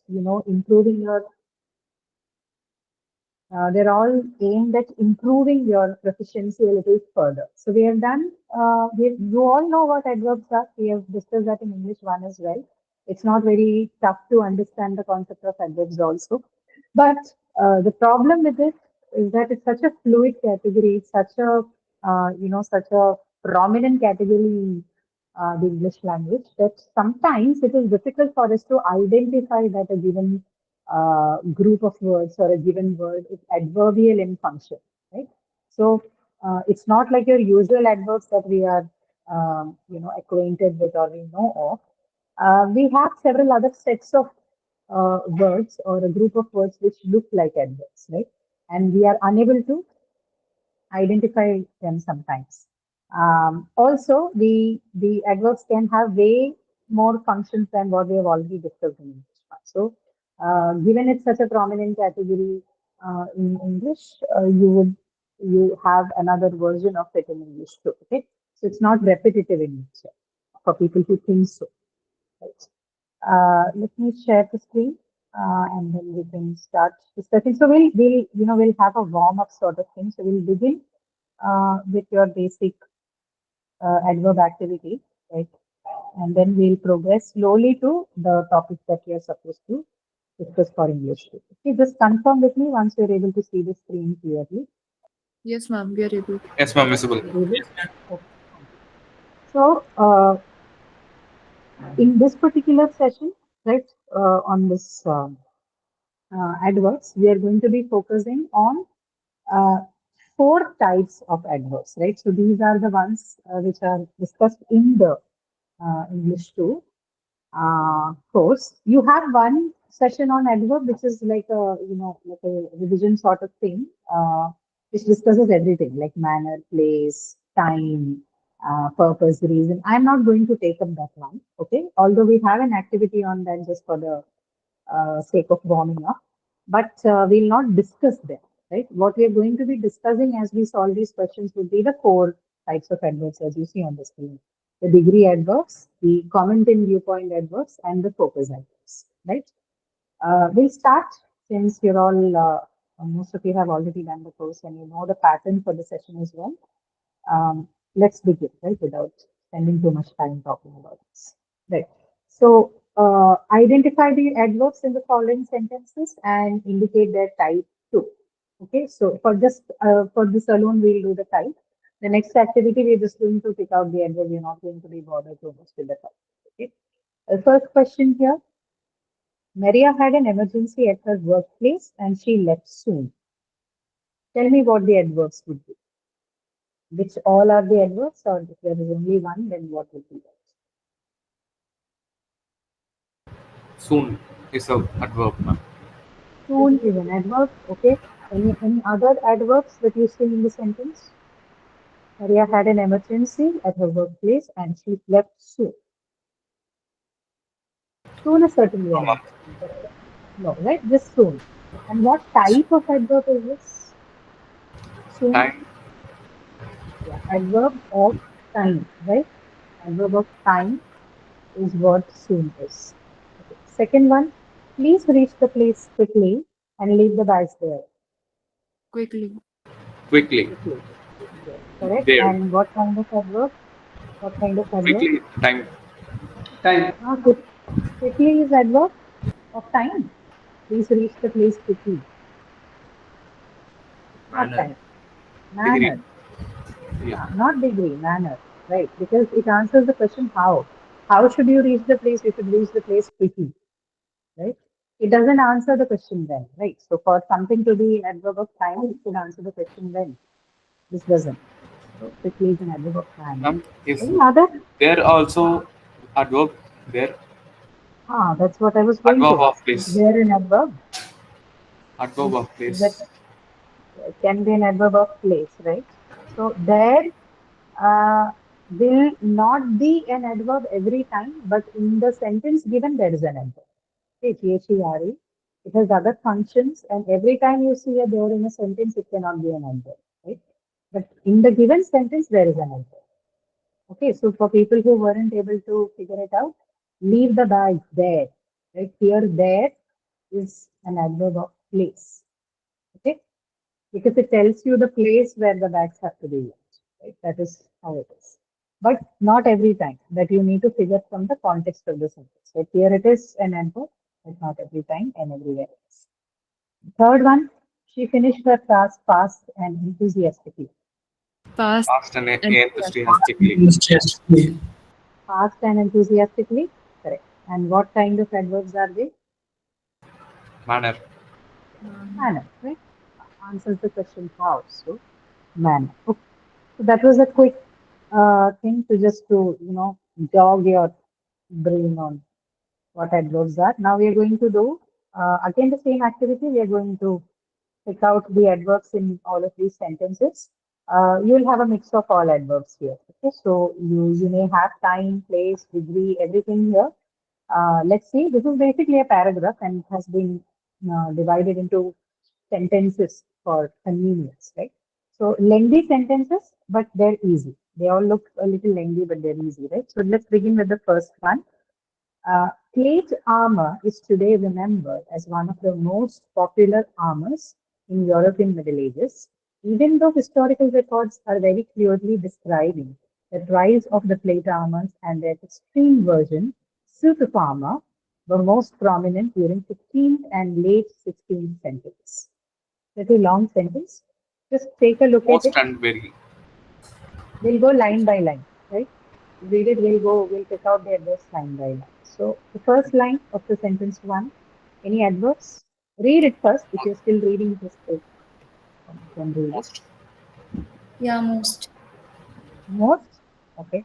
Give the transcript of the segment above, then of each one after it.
improving your they're all aimed at improving your proficiency a little further. So we have done, you all know what adverbs are. We have discussed that in English 1 as well. It's not very tough to understand the concept of adverbs also. But the problem with it is that it's such a fluid category, it's such a prominent category in the English language that sometimes it is difficult for us to identify that a given group of words or a given word is adverbial in function, right? So it's not like your usual adverbs that we are, acquainted with or we know of. We have several other sets of words or a group of words which look like adverbs, right? And we are unable to identify them sometimes. Also, the adverbs can have way more functions than what we have already discussed in English. So, given it's such a prominent category in English, you have another version of it in English too. Okay, so it's not repetitive in nature for people who think so. Right. Let me share the screen, and then we can start discussing. So we'll have a warm up sort of thing. So we'll begin with your basic adverb activity, right? And then we'll progress slowly to the topic that we are supposed to discuss for English. Okay, just confirm with me once you're able to see the screen clearly. Yes, ma'am, we are able. Yes, ma'am, visible. You're able? Okay. So, in this particular session, right, on this adverbs, we are going to be focusing on uh, four types of adverbs, right? So these are the ones which are discussed in the English 2 course. You have one session on adverb, which is like like a revision sort of thing, which discusses everything like manner, place, time, purpose, reason. I'm not going to take up that one, okay? Although we have an activity on that just for the sake of warming up, but we'll not discuss them, right? What we are going to be discussing as we solve these questions would be the four types of adverbs as you see on the screen. The degree adverbs, the comment in viewpoint adverbs, and the focus adverbs, right? We'll start since you're all, most of you have already done the course and you know the pattern for the session as well. Let's begin, right, without spending too much time talking about this. Right. So, identify the adverbs in the following sentences and indicate their type too. Okay. So, for this alone, we'll do the type. The next activity, we're just going to pick out the adverb. We're not going to be bothered too much with the type. Okay. The first question here. Maria had an emergency at her workplace and she left soon. Tell me what the adverbs would be. Which all are the adverbs, or if there is only one, then what would be that? Soon is a adverb, ma'am. Soon is an adverb. Okay. Any other adverbs that you see in the sentence? Maria had an emergency at her workplace and she left soon. Soon is certainly No, an ma'am. adverb. No, right? Just soon. And what type of adverb is this? Soon. Time. Yeah, adverb of time, right? Adverb of time is what soon is. Okay. Second one, please reach the place quickly and leave the bags there. Quickly. Quickly. Quickly. Yes, correct. There. And what kind of adverb? What kind of adverb? Quickly. Time. Time. Quick, quickly is adverb of time. Please reach the place quickly. Not Manner. time. Degree. Manner. Yeah. Not degree, manner. Right. Because it answers the question how. How should you reach the place? You should reach the place quickly. Right? It doesn't answer the question then, right? So for something to be an adverb of time, it should answer the question when. This doesn't. So quickly is an adverb of time. Ma'am, is Any other? there also adverb there? That's what I was going Adverb to of ask. Is place. there an adverb? Adverb of Is that place. can be an adverb of place, right? So there uh, will not be an adverb every time, but in the sentence given there is an adverb. Okay, there. It has other functions, and every time you see a there in a sentence, it cannot be an adverb, right? But in the given sentence, there is an adverb. Okay, so for people who weren't able to figure it out, leave the bag there. Right here, there is an adverb of place. Okay, because it tells you the place where the bags have to be used. Right? That is how it is. But not every time. That you need to figure from the context of the sentence. Right? Here it is an adverb, but not every time and everywhere else. Third one, she finished her task fast and enthusiastically. Past Fast and enthusiastic. enthusiastically. Enthusiastically. Fast and enthusiastically, correct. And what kind of adverbs are they? Manner. Manner, right? Answers the question how. So, manner. Okay. So that was a quick thing to just to jog your brain on what adverbs are. Now we are going to do again the same activity. We are going to pick out the adverbs in all of these sentences. You'll have a mix of all adverbs here. Okay, so you may have time, place, degree, everything here. Let's see. This is basically a paragraph and it has been divided into sentences for convenience, right? So lengthy sentences, but they're easy. They all look a little lengthy, but they're easy, right? So let's begin with the first one. Plate armor is today remembered as one of the most popular armors in European Middle Ages, even though historical records are very clearly describing the rise of the plate armors and their extreme version, suit of armor, were most prominent during 15th and late 16th centuries. Pretty long sentence. Just take a look at Most it. and very. We'll go line by line, right? Read it, we'll pick out the adverbs line by line. So the first line of the sentence one, any adverbs? Read it first. If you're still reading this, you can read it. Most. Yeah, most. Most, okay,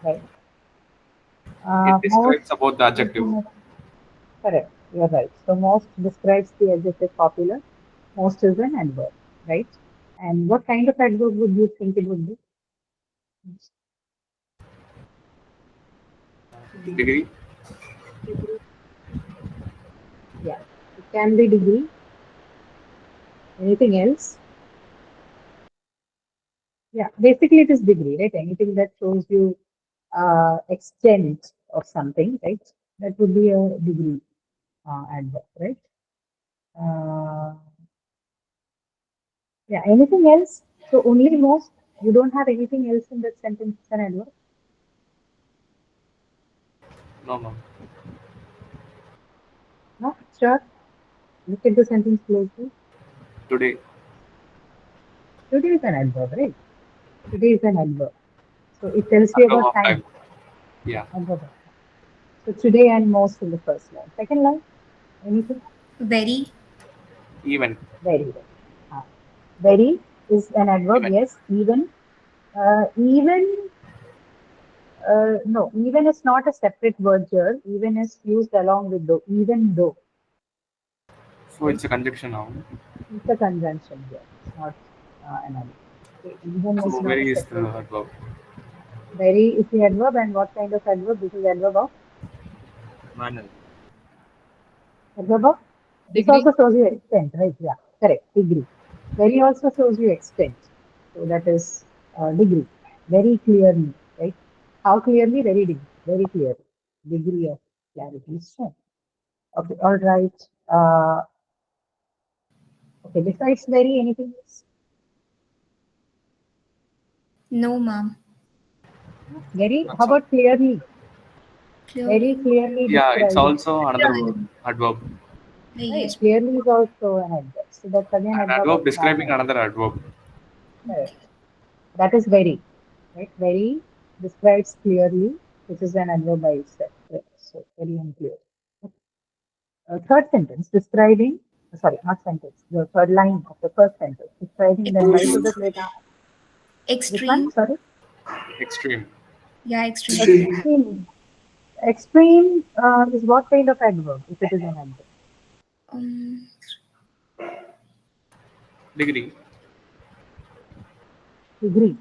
right. It describes about the adjective. Correct, you're right. So most describes the adjective popular. Most is an adverb, right? And what kind of adverb would you think it would be? Degree. Yeah, it can be degree. Anything else? Yeah, basically it is degree, right? Anything that shows you extent of something, right? That would be a degree adverb, right? Uh, yeah, anything else? So only most. You don't have anything else in that sentence as an adverb? No. No? Sure. Look at the sentence closely. Today. Today is an adverb, right? Today is an adverb. So it tells you Adverb about of time. time. Yeah. Adverb of time. So today and most in the first line. Second line, anything? Very. Even. Very, very. Very is an adverb, Even. yes. Even. Even. No, even is not a separate word here. Even is used along with though. Even though. So it's a conjunction now. It's a conjunction here. It's not an adverb. Okay, even is So not a very is the separate word. adverb. Very is the adverb, and what kind of adverb? This is adverb of? Manner. Adverb of? This Degree. also shows you extent, right? Yeah, correct. Degree. Very also shows you extent. So that is degree. Very clearly, right? How clearly? Very degree. Very clearly. Degree of clarity is shown. Okay, all right. Okay, besides very, anything else? No, ma'am. Very, That's how all. about clearly? Clearly. Very clearly Yeah, it's describing. also another adverb. Right, Yes. clearly is also an adverb. So that's again An adverb of adverb describing manner. another adverb. Correct. That is very, right? Very describes clearly, which is an adverb by itself. Right? So very and clear. Third sentence describing, sorry, not sentence, the third line of the first sentence describing the rise of the plate armor. Which one? Extreme. Sorry. Extreme. Yeah, extreme. Extreme. Extreme is what kind of adverb if it is an adverb? Um, Degree. Degree.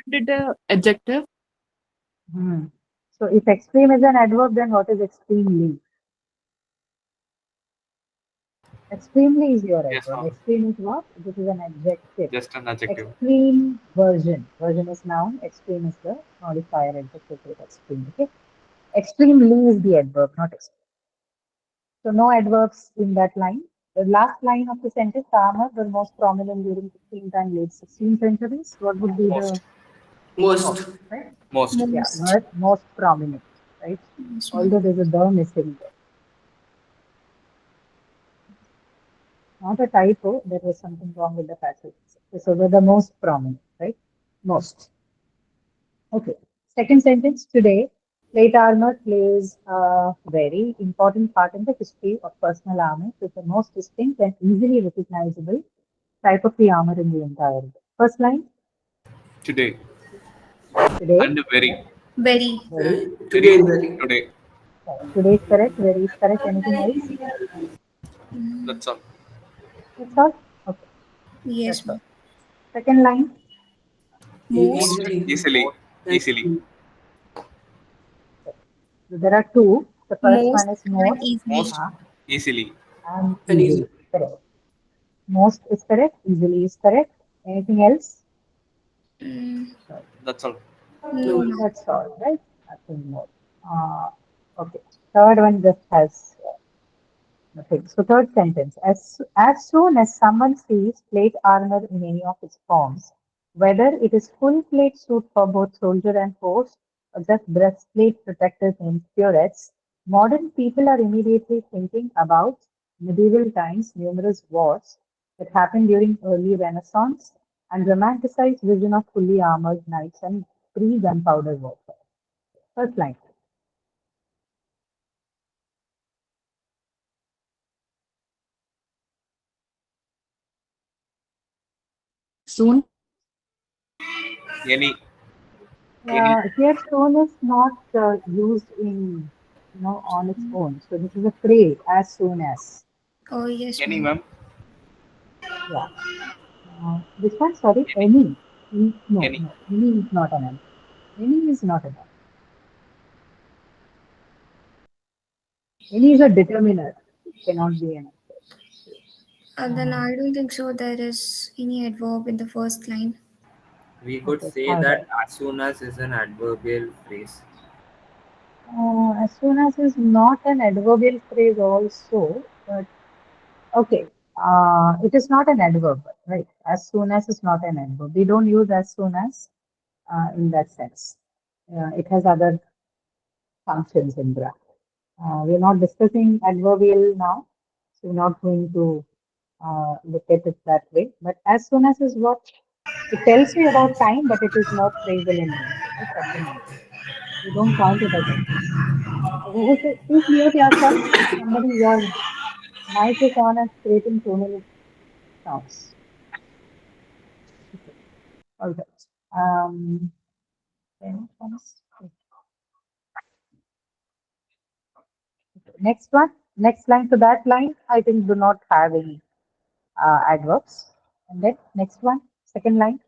Did the adjective? Hmm. So if extreme is an adverb, then what is extremely? Extremely is your Yes, adverb. ma'am. Extreme is what? This is an adjective. Just an adjective. Extreme version. Version is noun. Extreme is the modifier adjective for extreme. Okay. Extremely is the adverb, not extreme. So no adverbs in that line. The last line of the sentence, armor were most prominent during 15th and late 16th centuries. What would be the Most. right? Most. Yeah, Most. word most prominent, right? Yes, ma'am. Although there's a the missing there. Not a typo, there was something wrong with the passage. So they're the most prominent, right? Most. Okay. Second sentence, today, plate armor plays a very important part in the history of personal armor. It's the most distinct and easily recognizable type of the armor in the entire world. First line, Today. today, And very. Very. very. Today is very. Today. Today is correct, very is correct. Anything else? That's all. That's all? Okay, Yes, that's all. ma'am. Second line, Most. Easily. Easily. there are two. The first Most one is and most. easily. Most. Easily. And And easily. Correct. Most is correct. Easily is correct. Anything else? Mm, That's all. no, ma'am. That's all, right? Nothing more. Okay. Third one just has nothing. So third sentence. As soon as someone sees plate armor in any of its forms, whether it is full plate suit for both soldier and horse, or just breastplate protectors named cuirass, modern people are immediately thinking about medieval times, numerous wars that happened during early Renaissance, and romanticized vision of fully armored knights and pre-gunpowder warfare. First line. Soon. Any. Here stone is not used in, on its own. So this is a phrase, as soon as. Oh, yes, Any, ma'am. ma'am. Yeah. This one, sorry, any. No, Any. no, any is not an adverb. Any is not an adverb. Any is a determiner. It cannot be an adverb. Then I don't think so. There is any adverb in the first line. We could Okay, say all that right. as soon as is an adverbial phrase. As soon as is not an adverbial phrase also, but okay. It is not an adverb, right? As soon as is not an adverb. We don't use as soon as in that sense. It has other functions in graph. We're not discussing adverbial now, so we're not going to look at it that way. But as soon as is what it tells you about time, but it is not phrasal in nature. Right? That's the matter. You don't count it as a phrase. Who's mute yourself? Somebody, your mic is on and creating too many sounds. Okay. All right. Then comes- Next one, next line to that line, I think do not have any adverbs. And then next one, second line,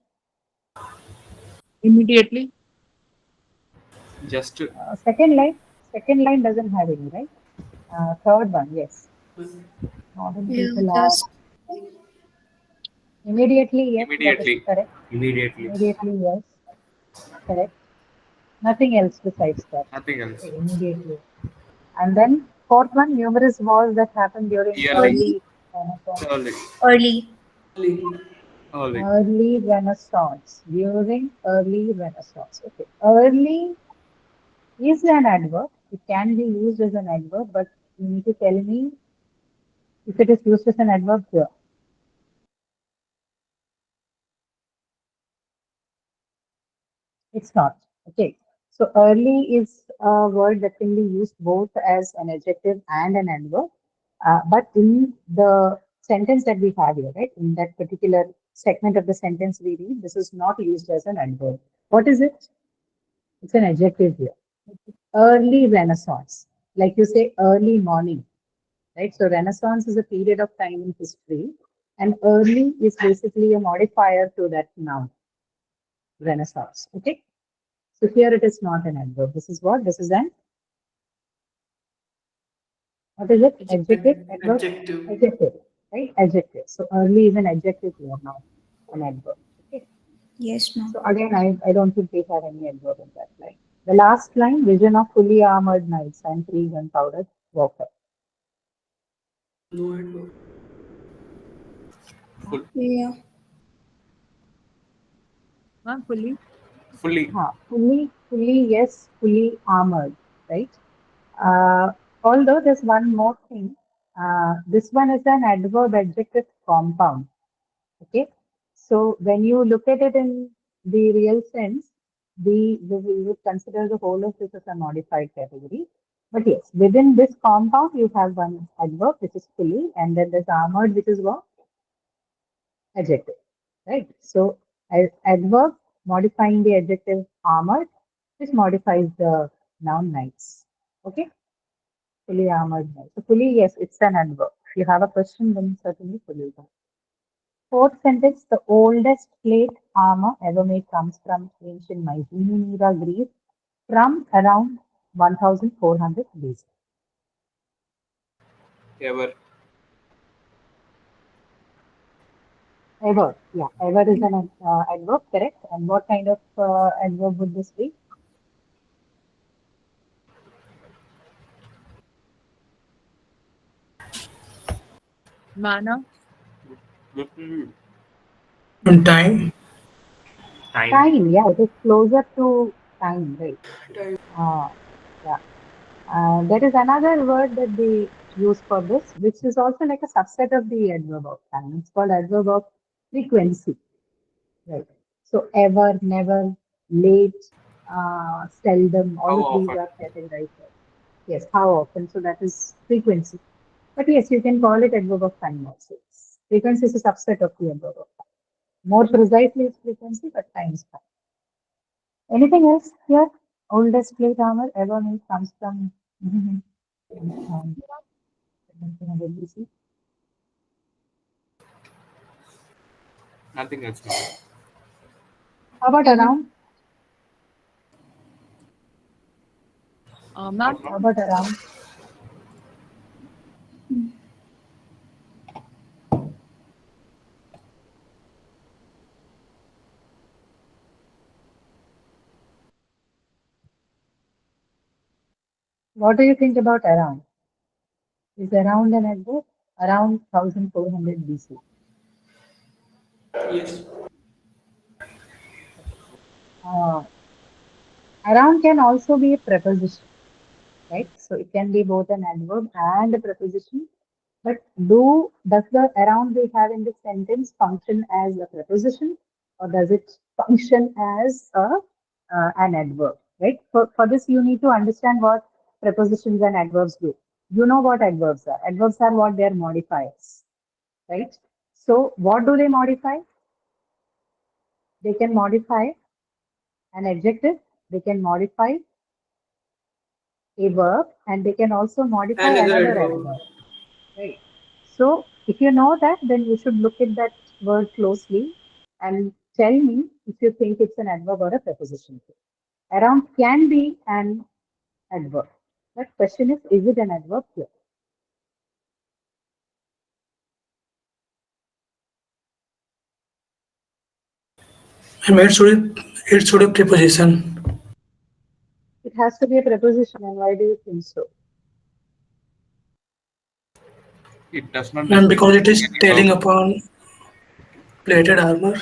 Immediately. Just. second line doesn't have any, right? Third one, yes. Modern Yeah, people are just immediately, yes, that is Immediately. correct. Immediately. Immediately, yes, correct. Nothing else besides that. Nothing else. Okay, immediately. And then fourth one, numerous wars that happened during Yearly. early Renaissance. Early. early. Early. Early Renaissance. During early Renaissance. Okay. Early is an adverb. It can be used as an adverb, but you need to tell me if it is used as an adverb here. It's not. Okay. So early is a word that can be used both as an adjective and an adverb. But in the sentence that we have here, right, in that particular segment of the sentence we read, this is not used as an adverb. What is it? It's an adjective here. Early Renaissance. Like you say, early morning, right? So Renaissance is a period of time in history, and early is basically a modifier to that noun, Renaissance. Okay. So here it is not an adverb. This is what? This is an what is it? Adjective? Adverb? Adjective. Adjective. Right? Adjective. So early is an adjective here now, an adverb. Okay. Yes, ma'am. So again, I don't think they have any adverb in that line. The last line, vision of fully armored knights and pre-gunpowder warfare. No adverb. Yeah. Ma'am, fully. Fully. Fully, yes, fully armored, right? Uh, Although there's one more thing. This one is an adverb adjective compound. Okay. So when you look at it in the real sense, we would consider the whole of this as a modified category. But yes, within this compound, you have one adverb which is fully, and then there's armored, which is what? Adjective, right? So adverb modifying the adjective armored, which modifies the noun nice. Okay, fully armored nice. So fully, yes, it's an adverb. If you have a question, then certainly fully. Fourth sentence, the oldest plate armor ever made comes from ancient Mycenaean era Greece from around 1400 BC. Ever. Ever, yeah, ever is an adverb, correct? And what kind of adverb would this be? Manner. On time. Time. Time, yeah, it is closer to time, right? Time. Yeah. There is another word that they use for this, which is also like a subset of the adverb of time. It's called adverb of frequency, right? So ever, never, late, seldom, all How of these often? are categorized as. Yes, how often? So that is frequency. But yes, you can call it adverb of time also. Frequency is a subset of the adverb of time. More precisely, it's frequency, but time is time. Anything else here? Oldest plate armor ever made comes from. Um, Nothing else. Ma'am. How about around? Ma'am, How about around? What do you think about around? Is around an adverb? Around 1400 BC. Yes. Uh, Around can also be a preposition, right? So it can be both an adverb and a preposition. But does the around we have in the sentence function as a preposition, or does it function as an adverb? Right. For this, you need to understand what prepositions and adverbs do. You know what adverbs are. Adverbs are what they are modifiers, right? So what do they modify? They can modify an adjective. They can modify a verb, and they can also modify Another another adverb. adverb. Right. So if you know that, then you should look at that word closely and tell me if you think it's an adverb or a preposition. Around can be an adverb. The question is it an adverb here? And it should be preposition. It has to be a preposition, and why do you think so? It does not And because it is any telling verb. upon plated armor.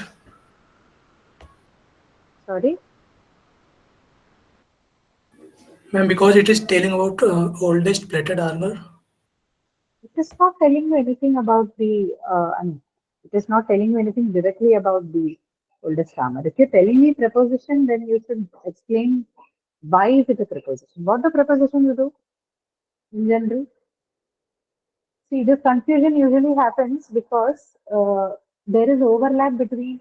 Sorry? And because it is telling about oldest plated armor. It is not telling you anything about it is not telling you anything directly about the oldest grammar. If you're telling me preposition, then you should explain why is it a preposition? What the preposition you do in general? See, this confusion usually happens because there is overlap between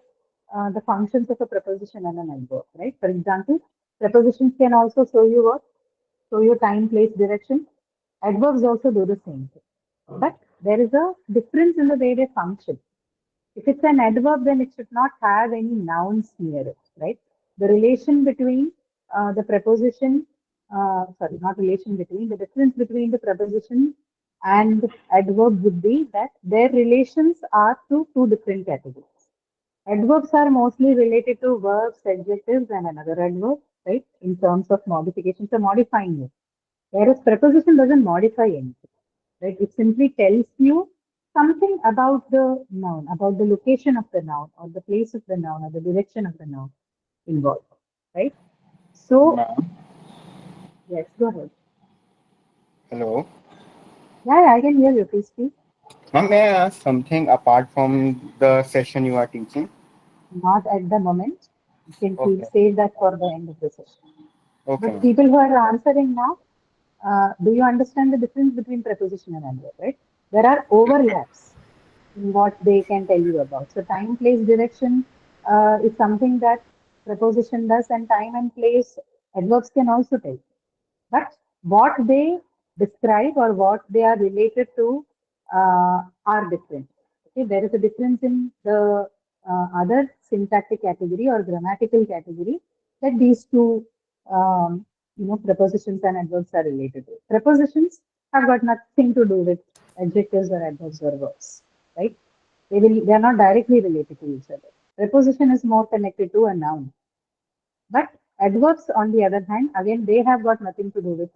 the functions of a preposition and an adverb, right? For example, prepositions can also show you what? Show you time, place, direction. Adverbs also do the same thing. But there is a difference in the way they function. If it's an adverb, then it should not have any nouns near it, right? The relation between the preposition, not relation between, the difference between the preposition and adverb would be that their relations are to two different categories. Adverbs are mostly related to verbs, adjectives, and another adverb, right? In terms of modification, so modifying it. Whereas preposition doesn't modify anything. right? It simply tells you something about the noun, about the location of the noun, or the place of the noun, or the direction of the noun involved, right? So, Ma'am, yes, go ahead. hello. Yeah, I can hear you. Please speak. Ma'am, may I ask something apart from the session you are teaching? Not at the moment. You can Okay. save that for the end of the session. Okay, But ma'am. people who are answering now, do you understand the difference between preposition and adverb, right? There are overlaps in what they can tell you about. So time, place, direction is something that preposition does, and time and place adverbs can also tell. But what they describe or what they are related to are different. Okay, there is a difference in the other syntactic category or grammatical category that these two, prepositions and adverbs are related to. Prepositions have got nothing to do with adjectives or adverbs or verbs, right? They are not directly related to each other. Preposition is more connected to a noun, but adverbs, on the other hand, again, they have got nothing to do with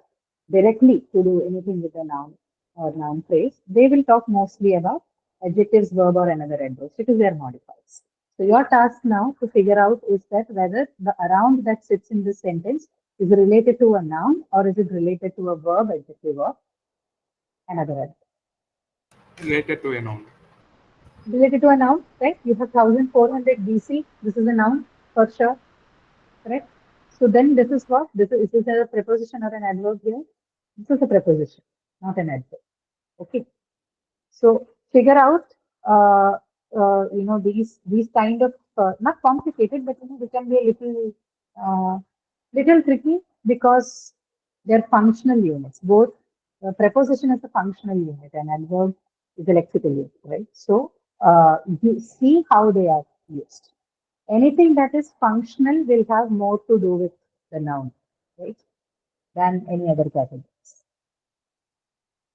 directly to do anything with a noun or noun phrase. They will talk mostly about adjectives, verb, or another adverbs because they are modifiers. So your task now to figure out is that whether the around that sits in this sentence is related to a noun or is it related to a verb, adjective, or another adverb. Related to a noun. Related to a noun, right? You have 1400 BC. This is a noun for sure, correct? So then this is what? This is a preposition or an adverb here? This is a preposition, not an adverb. Okay. So figure out, these kind of, not complicated, but they can be a little tricky because they're functional units. Both preposition is a functional unit and adverb is a lexical unit, right? So you see how they are used. Anything that is functional will have more to do with the noun, right, than any other categories.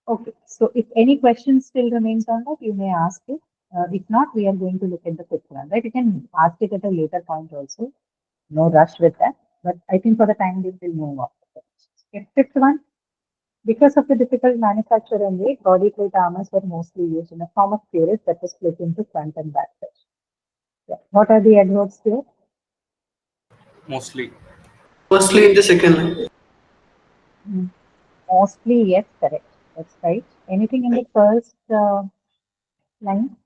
Okay, so if any question still remains on that, you may ask it. If not, we are going to look at the fifth one, right? You can ask it at a later point also. No rush with that, but I think for the time being, we'll move on. Okay, fifth one, because of the difficult manufacture and weight, body plate armors were mostly used in a form of cuirass that was split into front and back section. Yeah. What are the adverbs here? Mostly. Mostly in the second line. Mostly, yes, correct. That's right. Anything in the first line?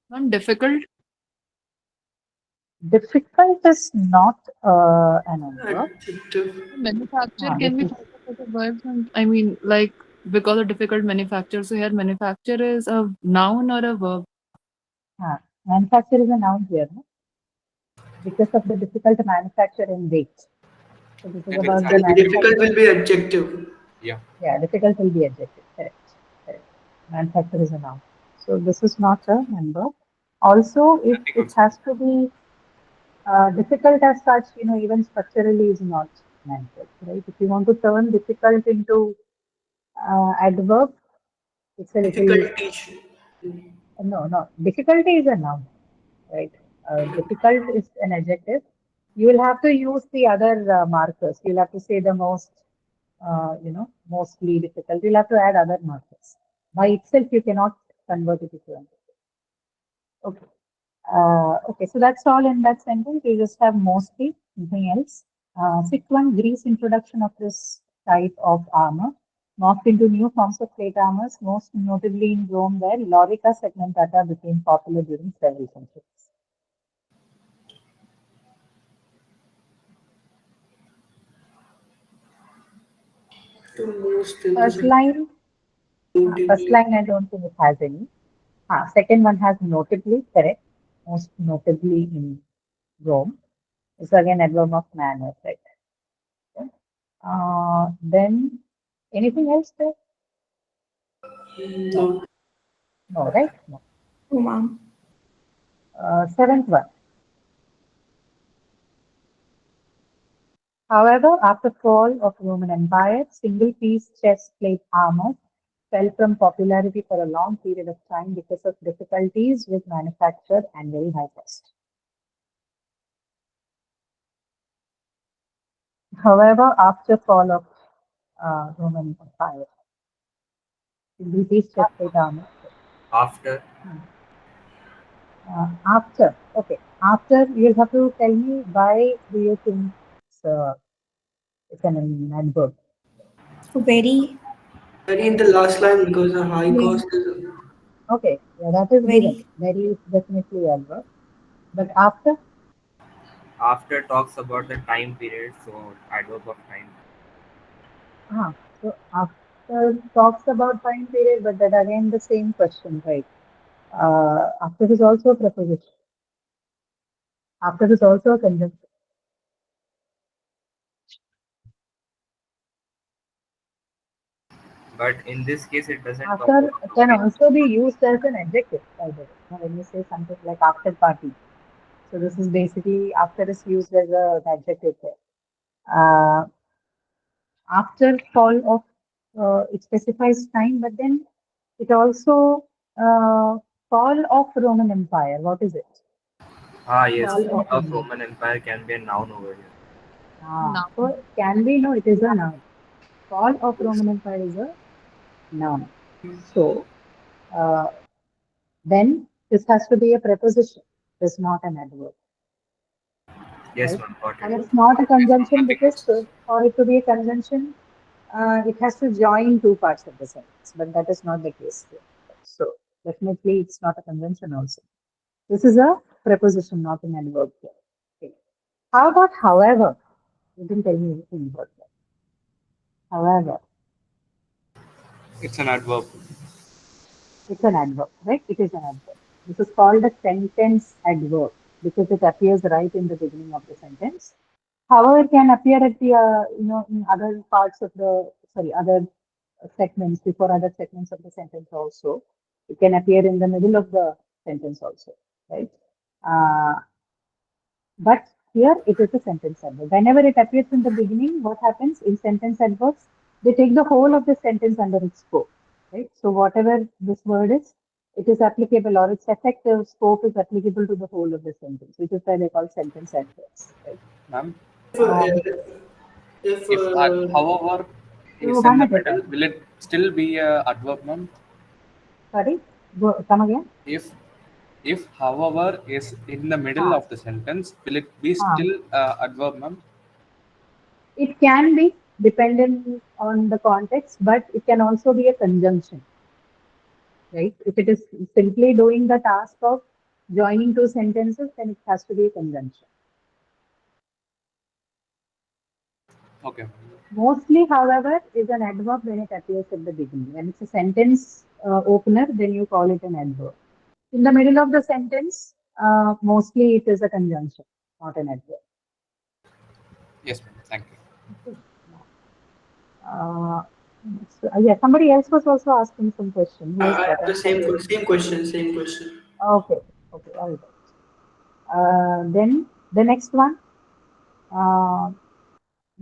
Not difficult. Difficult is not an adverb. Adjective. Manufacture Ah, can be this is- thought of as a verb. I mean, like, because of difficult manufacture. So here, manufacture is a noun or a verb. Manufacture is a noun here, no? Because of the difficult manufacture and weight. So this is And about it's the adjective. Difficult manufacture. will be adjective. Yeah. Yeah, difficult will be adjective. Correct. Correct. Manufacture is a noun. So this is not a number. Also, if Nothing it also. has to be difficult as such, even structurally is not manufactured, right? If you want to turn difficult into adverb, it's a little, Difficulties. no. Difficulty is a noun, right? Difficult is an adjective. You will have to use the other markers. You'll have to say the most, mostly difficult. You'll have to add other markers. By itself, you cannot convert it into an adjective. Okay. Okay, so that's all in that sentence. You just have mostly, nothing else. Sixth one, Greece introduction of this type of armor morphed into new forms of plate armors, most notably in Rome, where Lorica segmentata became popular during several centuries. First line, I don't think it has any. Second one has notably, correct. Most notably in Rome. It's again adverb of manner, right? Then anything else there? No. No, right? No. Oh, ma'am. Seventh one. However, after fall of Roman Empire, single-piece chest plate armor fell from popularity for a long period of time because of difficulties with manufacture and very high cost. However, after fall of Roman Empire. Could you please check it out? After. After. Okay. After, you have to tell me why do you think it's an adverb? Very, Very in the last line because the high Yeah. cost is Okay. Yeah, that is given. very, Very is definitely adverb. But after? After talks about the time period, so adverb of time. So after talks about time period, but that again the same question, right? After is also a preposition. After is also a conjunction. But in this case, it doesn't talk After about can time. also be used as an adjective, by the way. Now, when you say something like after party, so this is basically after is used as an adjective there. After fall of it specifies time, but then it also fall of Roman Empire. What is it? Yes, Fall fall of of Roman. Roman Empire can be a noun over here. Now, So can be no, it is a noun. Fall of Roman Empire is a noun. So uh, then this has to be a preposition. It is not an adverb, Yes, right? ma'am, got And it. it's not a conjunction Nothing because else. for it to be a conjunction, it has to join two parts of the sentence, but that is not the case here. So definitely it's not a conjunction also. This is a preposition, not an adverb here. Okay. How about however? You didn't tell me anything about that. However, It's an adverb. it's an adverb, right? It is an adverb. This is called a sentence adverb because it appears right in the beginning of the sentence. However, it can appear at the in other parts of the other segments before other segments of the sentence also. It can appear in the middle of the sentence also, right? Uh, but here it is a sentence adverb. Whenever it appears in the beginning, what happens in sentence adverbs? They take the whole of the sentence under its scope, right? So whatever this word is, it is applicable or its effective scope is applicable to the whole of the sentence, which is why they call sentence adverbs, right? Ma'am, Um, if if however so is in one the at a middle, time. will it still be a adverb, ma'am? Sorry, come again. If however is in the middle Ah, of the sentence, will it be ah. still adverb, ma'am? It can be dependent on the context, but it can also be a conjunction, right? If it is simply doing the task of joining two sentences, then it has to be a conjunction. Okay. Mostly, however, is an adverb when it appears at the beginning. When it's a sentence opener, then you call it an adverb. In the middle of the sentence, mostly it is a conjunction, not an adverb. Yes, ma'am. Thank you. Uh, yeah, somebody else was also asking some question. Who was I that? have the I forget. same question. Okay, okay, all right. Then the next one, uh,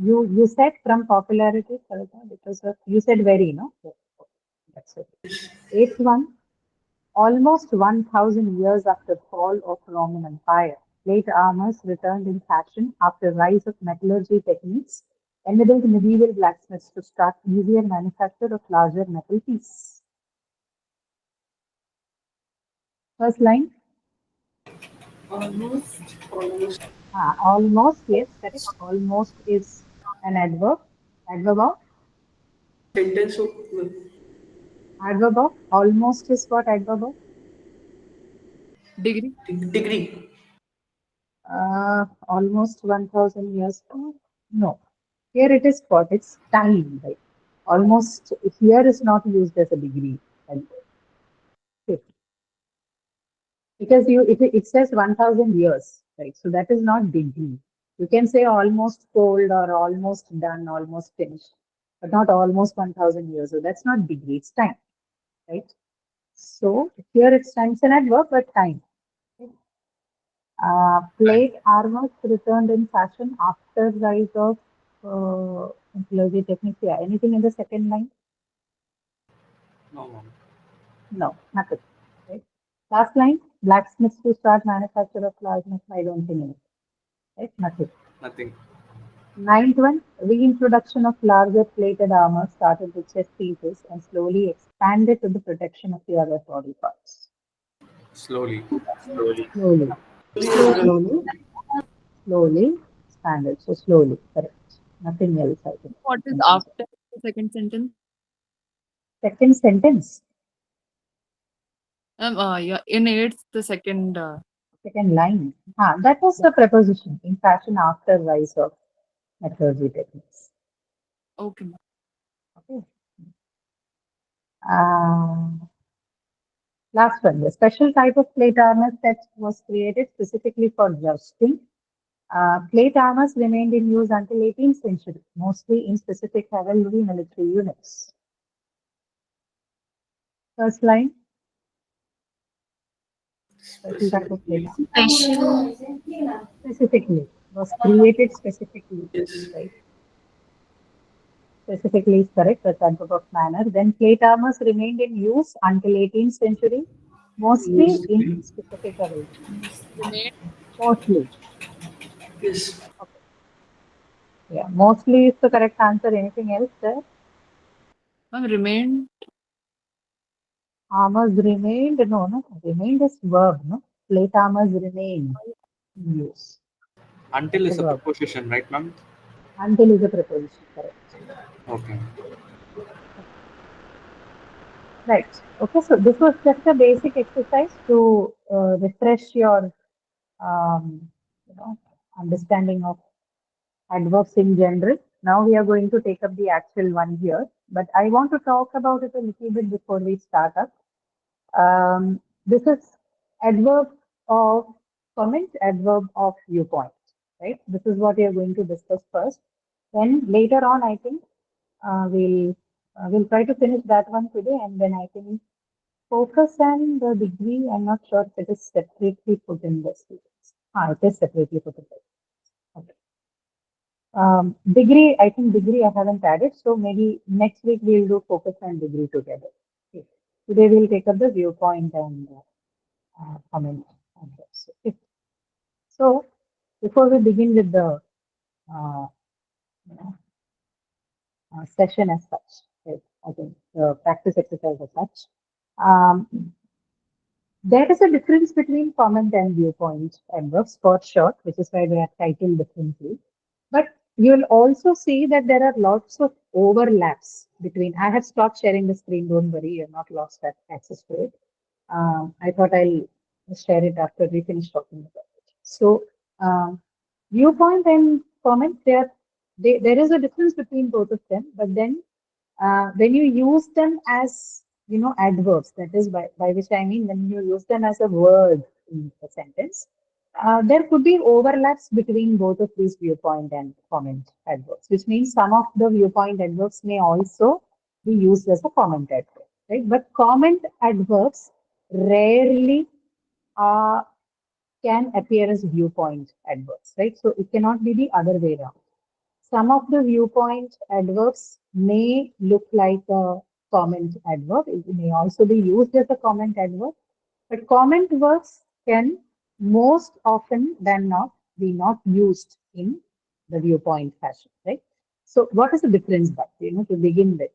you said from popularity, Sarita, because of, you said very, no? Yeah, okay, that's it. Eighth one, almost 1,000 years after fall of Roman Empire, plate armors returned in fashion after rise of metallurgy techniques enabled medieval blacksmiths to start easier manufacture of larger metal pieces. First line, Almost almost, yes, correct. Almost is an adverb. Adverb of sentence of Adverb of almost is what adverb of? degree. degree. Almost 1,000 years. No. Here it is what? It's time, right? Almost here is not used as a degree. Okay. Because it says 1,000 years, right? So that is not degree. You can say almost cold or almost done, almost finished, but not almost 1,000 years. So that's not degree, it's time, right? So here it's time, it's an adverb, but time. Plate armors returned in fashion after rise of metallurgy techniques. Yeah, anything in the second line? No, ma'am. No, nothing. Right. Last line, blacksmiths to start manufacture of plasma. I don't think anything. Right, nothing. Nothing. Ninth one, reintroduction of larger plated armor started with chest pieces and slowly expanded to the protection of the other body parts. Slowly. Slowly, Slowly. slowly expanded. So slowly, correct. Nothing else, I think. What is after the second sentence? Second sentence, Yeah, in it's the second. second line. That was the preposition in fashion after rise of metallurgy techniques. Okay. ma'am. Okay. Last one, the special type of plate armor that was created specifically for jousting. Plate armors remained in use until 18th century, mostly in specific cavalry military units. First line, special type of plate armor. Specifically, was created specifically, Yes. right? Specifically is correct, the type of manner. Then plate armors remained in use until 18th century, mostly in specific arrangements. Remain. Mostly. Yes. Okay. Yeah, mostly is the correct answer. Anything else there? Ma'am, remained. Armors remained, no, remained is verb, no? Plate armors remained in use. Until That's is a a verb. preposition, right, ma'am? Until is a preposition, correct. Okay. Right. Okay, so this was just a basic exercise to refresh your you know, understanding of adverbs in general. Now we are going to take up the actual one here, but I want to talk about it a little bit before we start up. This is adverb of comment, adverb of viewpoint, right? This is what we are going to discuss first. Then later on, I think we'll try to finish that one today, and then I think focus and the degree. I'm not sure if it is separately put in this. It is separately put in this. Okay. Degree, I think degree I haven't added, so maybe next week we'll do focus and degree together. Okay. Today we'll take up the viewpoint and comment. Okay. So before we begin with the uh, you know, session as such, right, I think the practice exercise as such, there is a difference between comment and viewpoint adverbs for sure, which is why they are titled differently. But you'll also see that there are lots of overlaps between. I have stopped sharing the screen, don't worry, you've not lost that access to it. I thought I'll share it after we finish talking about it. So, viewpoint and comment, there is a difference between both of them, but then when you use them as adverbs, that is by which I mean when you use them as a word in a sentence, there could be overlaps between both of these viewpoint and comment adverbs, which means some of the viewpoint adverbs may also be used as a comment adverb, right? But comment adverbs rarely can appear as viewpoint adverbs, right? So it cannot be the other way around. Some of the viewpoint adverbs may look like a comment adverb. It may also be used as a comment adverb, but comment verbs can most often than not be not used in the viewpoint fashion, right? So what is the difference that, to begin with?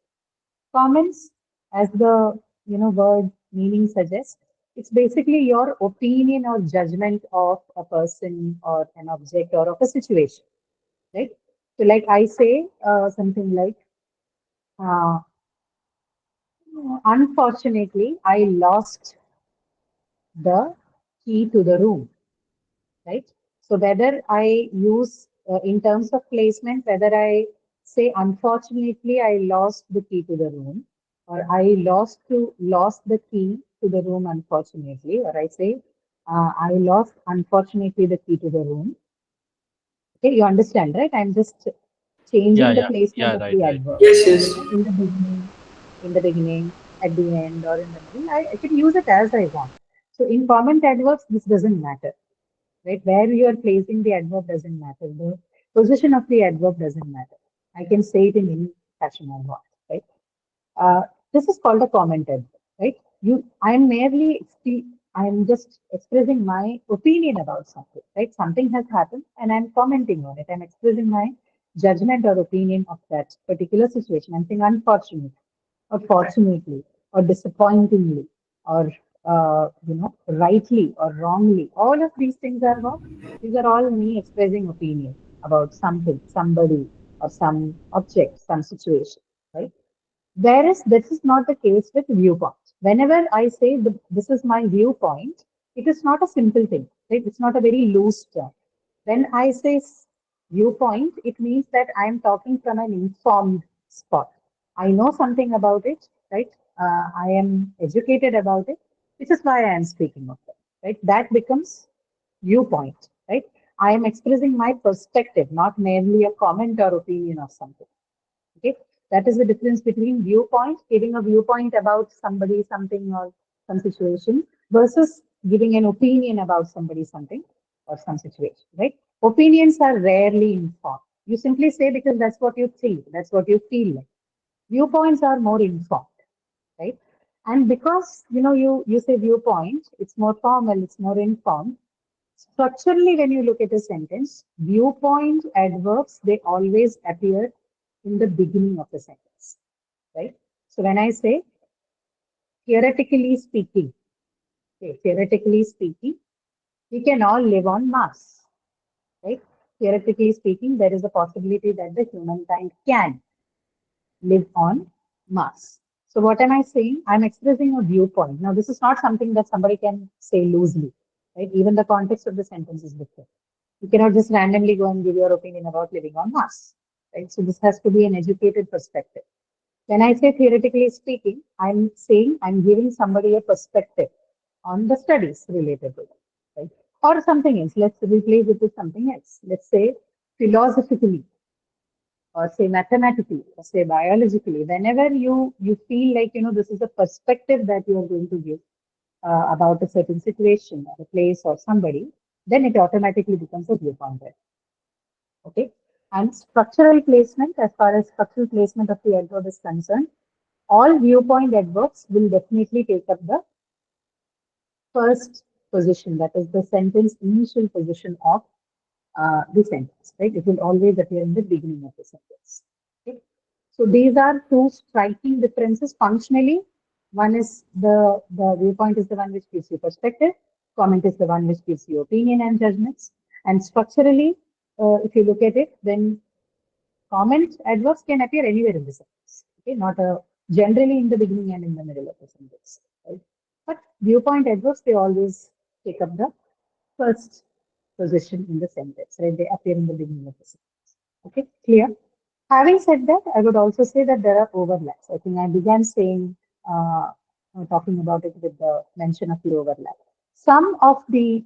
Comments, as the word meaning suggests, it's basically your opinion or judgment of a person or an object or of a situation, right? So like I say something like, uh, unfortunately, I lost the key to the room, right? So whether I use in terms of placement, whether I say unfortunately I lost the key to the room, or I lost the key to the room unfortunately, or I say I lost unfortunately the key to the room. Okay, you understand, right? I'm just changing the placement of right, the right. adverb. Yes, yes. In the beginning, at the end, or in the middle. I can use it as I want. So in comment adverbs, this doesn't matter, right? Where you are placing the adverb doesn't matter. The position of the adverb doesn't matter. I can say it in any fashion I want, right? This is called a comment adverb, right? I'm just expressing my opinion about something, right? Something has happened and I'm commenting on it. I'm expressing my judgment or opinion of that particular situation. I'm saying unfortunately, or fortunately, or disappointingly, or rightly or wrongly. All of these things are what? These are all me expressing opinion about something, somebody, or some object, some situation, right? Whereas this is not the case with viewpoint. Whenever I say this is my viewpoint, it is not a simple thing, right? It's not a very loose term. When I say viewpoint, it means that I am talking from an informed spot. I know something about it, right? I am educated about it, which is why I am speaking of it, right? That becomes viewpoint, right? I am expressing my perspective, not merely a comment or opinion of something. Okay, that is the difference between viewpoint, giving a viewpoint about somebody, something, or some situation, versus giving an opinion about somebody, something, or some situation, right? Opinions are rarely informed. You simply say because that's what you think, that's what you feel like. Viewpoints are more informed, right? And because you say viewpoint, it's more formal, it's more informed. Structurally, when you look at a sentence, viewpoint adverbs, they always appear in the beginning of the sentence, right? So when I say theoretically speaking, okay, theoretically speaking, we can all live on Mars, right? Theoretically speaking, there is a possibility that the humankind can live on Mars. So what am I saying? I'm expressing a viewpoint. Now, this is not something that somebody can say loosely, right? Even the context of the sentence is different. You cannot just randomly go and give your opinion about living on Mars, right? So this has to be an educated perspective. When I say theoretically speaking, I'm saying I'm giving somebody a perspective on the studies related to it, right? Or something else. Let's replace it with something else. Let's say philosophically, or say mathematically, or say biologically. Whenever you feel like this is a perspective that you are going to give about a certain situation or a place or somebody, then it automatically becomes a viewpoint. Okay. And structural placement, as far as structural placement of the adverb is concerned, all viewpoint adverbs will definitely take up the first position, that is the sentence initial position of the sentence, right? It will always appear in the beginning of the sentence. Okay. So these are two striking differences. Functionally, one is the viewpoint is the one which gives you perspective, comment is the one which gives you opinion and judgments. And structurally, if you look at it, then comment adverbs can appear anywhere in the sentence. Okay, not generally in the beginning and in the middle of the sentence. Right? But viewpoint adverbs, they always take up the first position in the sentence, right? They appear in the beginning of the sentence. Okay, clear? Having said that, I would also say that there are overlaps. I think I began saying, talking about it with the mention of the overlap. Some of the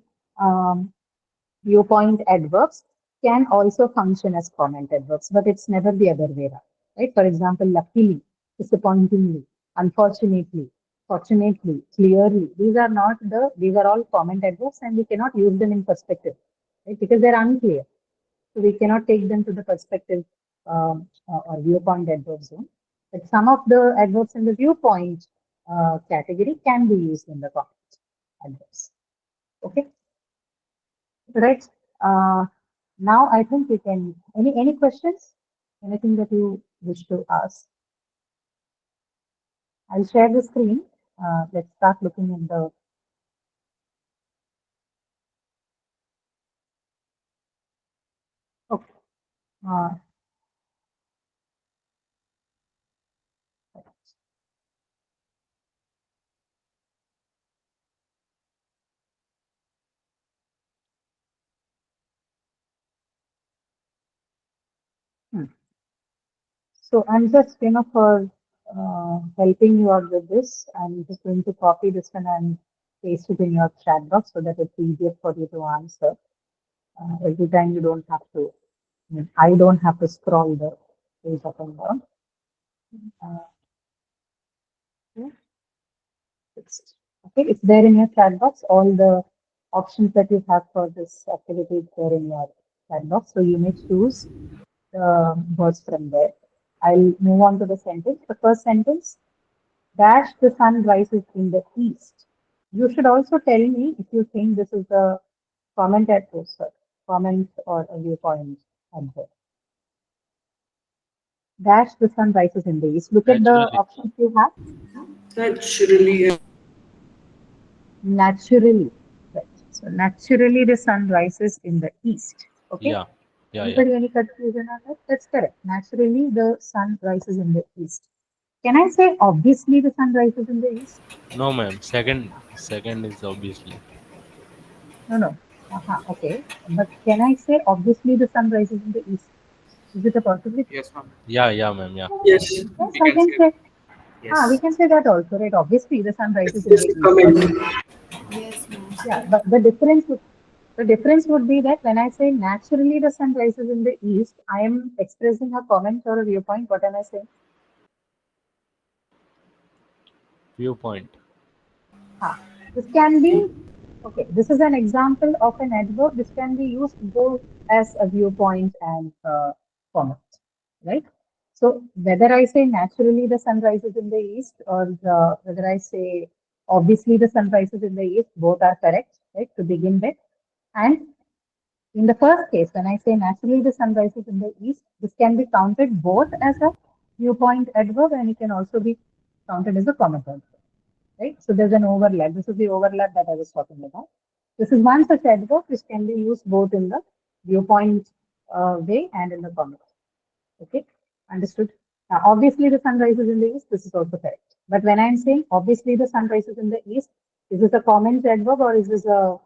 viewpoint adverbs can also function as comment adverbs, but it's never the other way around, right? For example, luckily, disappointingly, unfortunately, fortunately, clearly, these are all comment adverbs, and we cannot use them in perspective, right? Because they're unclear. So we cannot take them to the perspective or viewpoint adverb zone. But some of the adverbs in the viewpoint category can be used in the comment adverbs. Okay. Right. Now I think we can. Any questions? Anything that you wish to ask? I'll share the screen. Let's start looking in the. Okay. So I'm just, for helping you out with this, I'm just going to copy this one and paste it in your chat box so that it's easier for you to answer. Every time you don't have to, I don't have to scroll the page up and down. It's there in your chat box. All the options that you have for this activity is there in your chat box. So you may choose the words from there. I'll move on to the sentence. The first sentence, dash the sun rises in the east. You should also tell me if you think this is a comment or a viewpoint adverb. Dash the sun rises in the east. Look at the Naturally. options you have. Naturally. Naturally. Right. So naturally the sun rises in the east. Okay. Yeah. Yeah. Anybody any confusion on that? That's correct. Naturally the sun rises in the east. Can I say obviously the sun rises in the east? No, ma'am. Second is obviously. No. Okay. But can I say obviously the sun rises in the east? Is it a possibility? Yes, ma'am. Yeah, ma'am. Yeah. Yes. Yes, We I can can say say. Yes. We can say that also, right? Obviously the sun rises in Just the east. comment. Yes, ma'am. Yeah, but the difference would be that when I say naturally the sun rises in the east, I am expressing a comment or a viewpoint. What am I saying? Viewpoint. This can be, okay, this is an example of an adverb. This can be used both as a viewpoint and comment, right? So whether I say naturally the sun rises in the east or whether I say obviously the sun rises in the east, both are correct, right, to begin with. And in the first case, when I say naturally the sun rises in the east, this can be counted both as a viewpoint adverb and it can also be counted as a comment adverb. Right? So there's an overlap. This is the overlap that I was talking about. This is one such adverb which can be used both in the viewpoint way and in the comment. Okay, understood? Obviously, the sun rises in the east. This is also correct. But when I'm saying obviously the sun rises in the east, is this a comment adverb or is this a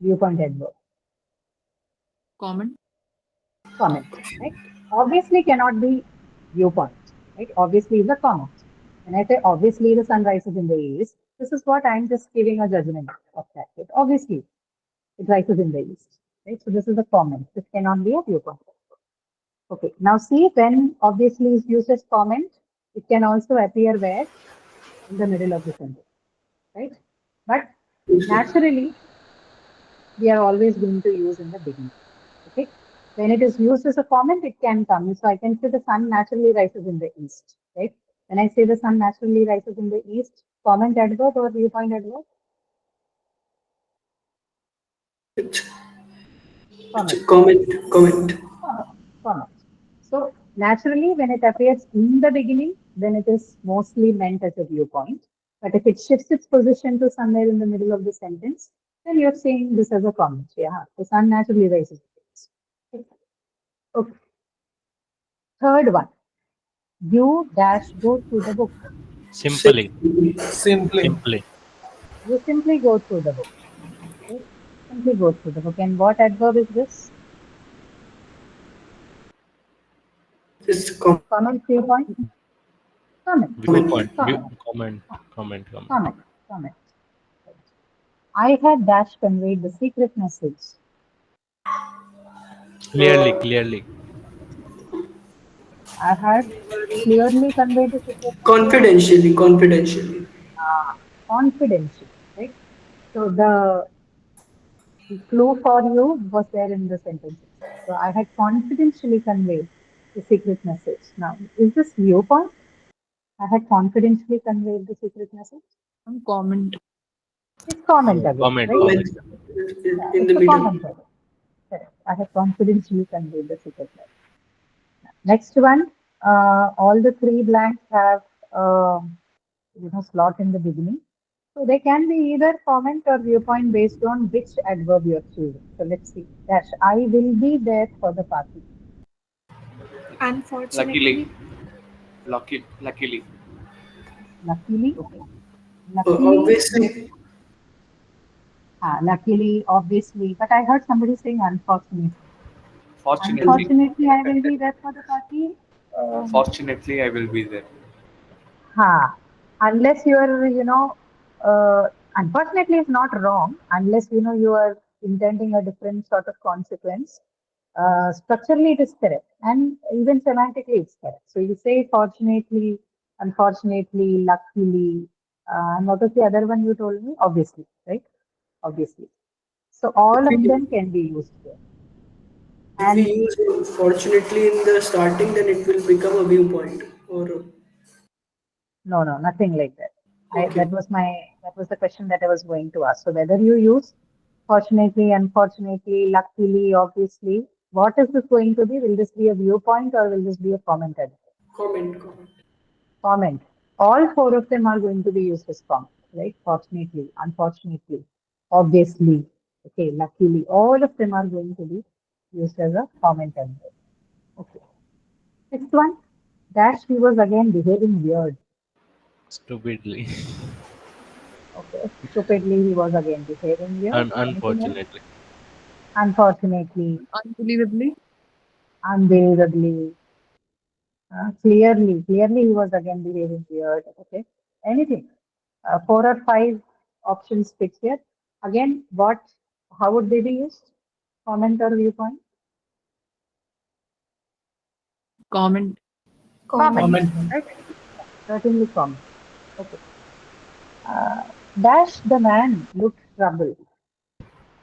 viewpoint adverb? Comment. Comment, right? Obviously cannot be viewpoint, right? Obviously is a comment. When I say obviously the sun rises in the east, this is what I'm just giving a judgment of that. Right? Obviously, it rises in the east, right? So this is a comment. This cannot be a viewpoint. Okay. Now see, when obviously is used as comment, it can also appear where in the middle of the sentence, right? But naturally, we are always going to use in the beginning. Okay. When it is used as a comment, it can come. So I can say the sun naturally rises in the east, right? When I say the sun naturally rises in the east, comment adverb or viewpoint adverb? It's Comment. a comment. Comment. So naturally, when it appears in the beginning, then it is mostly meant as a viewpoint. But if it shifts its position to somewhere in the middle of the sentence, then you're saying this as a comment. Yeah, the sun naturally rises in the east. Okay. Third one. You dash go through the book. Simply. Simply. You simply go through the book. Okay? Simply go through the book. And what adverb is this? Just comment. Comment, viewpoint? Comment. Viewpoint. Comment. Comment. Comment. I had dash conveyed the secret message. Clearly. I had clearly conveyed the secret message. Confidentially. Confidentially, right? So the clue for you was there in the sentence. So I had confidentially conveyed the secret message. Now, is this viewpoint? I had confidentially conveyed the secret message. Some comment. It's comment again, Comment. right? Comment. Yeah, In it's the a middle. comment again. Correct. I have confidentially conveyed the secret message. Next one, all the three blanks have slot in the beginning. So they can be either comment or viewpoint based on which adverb you're choosing. So let's see. Dash, I will be there for the party. Unfortunately. Luckily. Luckily, okay. Obviously. Luckily, obviously. But I heard somebody saying unfortunately. Fortunately. Unfortunately, I will be there for the party. Fortunately, I will be there. Unless you are, unfortunately, it's not wrong. Unless you are intending a different sort of consequence. Structurally, it is correct, and even semantically, it's correct. So you say fortunately, unfortunately, luckily, and what was the other one you told me? Obviously, right? Obviously. So all of them can be used here. If we use fortunately in the starting, then it will become a viewpoint. Or no, nothing like that. Okay. That was the question that I was going to ask. So whether you use fortunately, unfortunately, luckily, obviously, What is this going to be? Will this be a viewpoint or will this be a comment adverb? Comment. Comment. All four of them are going to be used as comment, right? Fortunately, unfortunately, obviously, okay, luckily, all of them are going to be used as a comment adverb. Okay. Next one. Dash, he was again behaving weird. Stupidly. Okay. Stupidly, he was again behaving weird. Anything else? Unfortunately. Unfortunately, Unbelievably. unbelievably, clearly, he was again behaving weird. Okay. Anything. 4 or 5 options fixed here. Again, how would they be used? Comment or viewpoint? Comment. Comment. Right? Certainly comment. Okay. Dash the man looked troubled.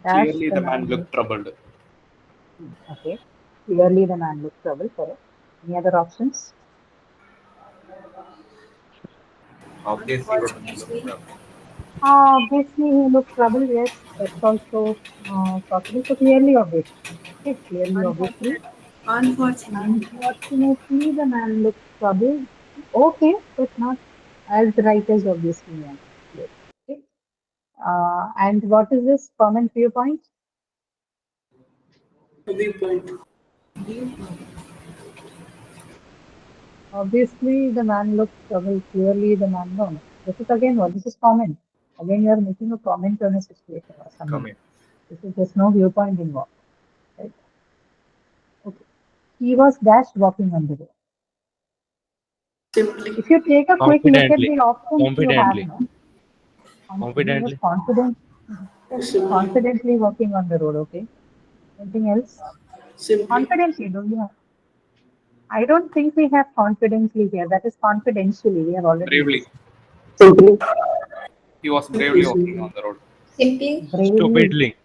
Dash Clearly, the man looked troubled. Okay. Clearly the man looked troubled. Correct. Any other options? Obviously, Obviously, he looked troubled. Yes, that's also possible. So clearly, obviously. Okay, clearly, obviously. Unfortunately, the man looked troubled. Okay, but not as right as obviously. Yes. Okay. And what is this comment viewpoint? Viewpoint. Obviously, the man looked troubled. Clearly, the man no. This is again what? This is comment. Again, you are making a comment on a situation or something. comment. There's no viewpoint involved. Right? Okay. He was dashed walking on the road. Simply. If you take a quick look at Confidently. the options you have, Confidently. no? Confidently. He was confidently walking on the road. Okay. Anything else? Simply. Confidently, don't you have? I don't think we have confidently here. That is confidentially. We have already. Bravely. Simply. He was bravely walking on the road. Simply. Stupidly.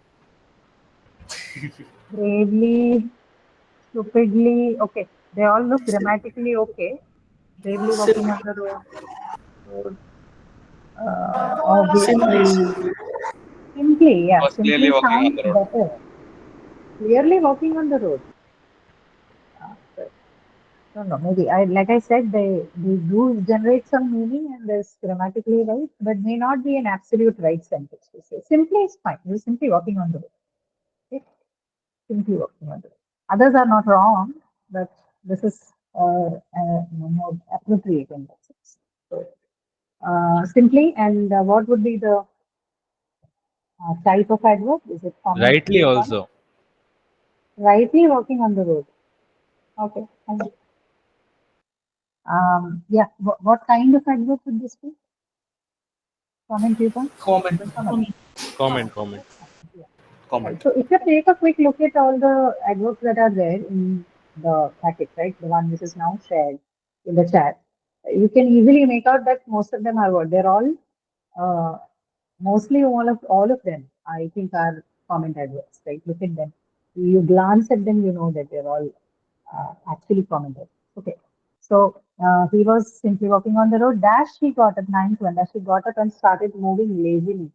Bravely, stupidly. Okay. They all look grammatically okay. Bravely walking on the road. Obviously. Simply, yeah. Was Simply clearly walking on sounds the road. better. Clearly walking on the road. No, maybe like I said, they do generate some meaning and there's grammatically right, but may not be an absolute right sentence to say. Simply is fine. You're simply walking on the road. Okay? Simply walking on the road. Others are not wrong, but this is more appropriate in that sense. So, simply, and what would be the type of adverb? Is it comment? Rightly also. Rightly walking on the road. Okay. Yeah. What kind of adverb would this be? Comment viewpoint? Comment. Comment. Yeah. Comment. So if you take a quick look at all the adverbs that are there in the packet, right, the one which is now shared in the chat, you can easily make out that most of them are what? They're all, mostly all of them, I think, are comment adverbs, right? Look at them. You glance at them, you know that they're all actually comment adverbs. Okay. So he was simply walking on the road. Dash, he got up, 9th one. Dash, he got up and started moving lazily.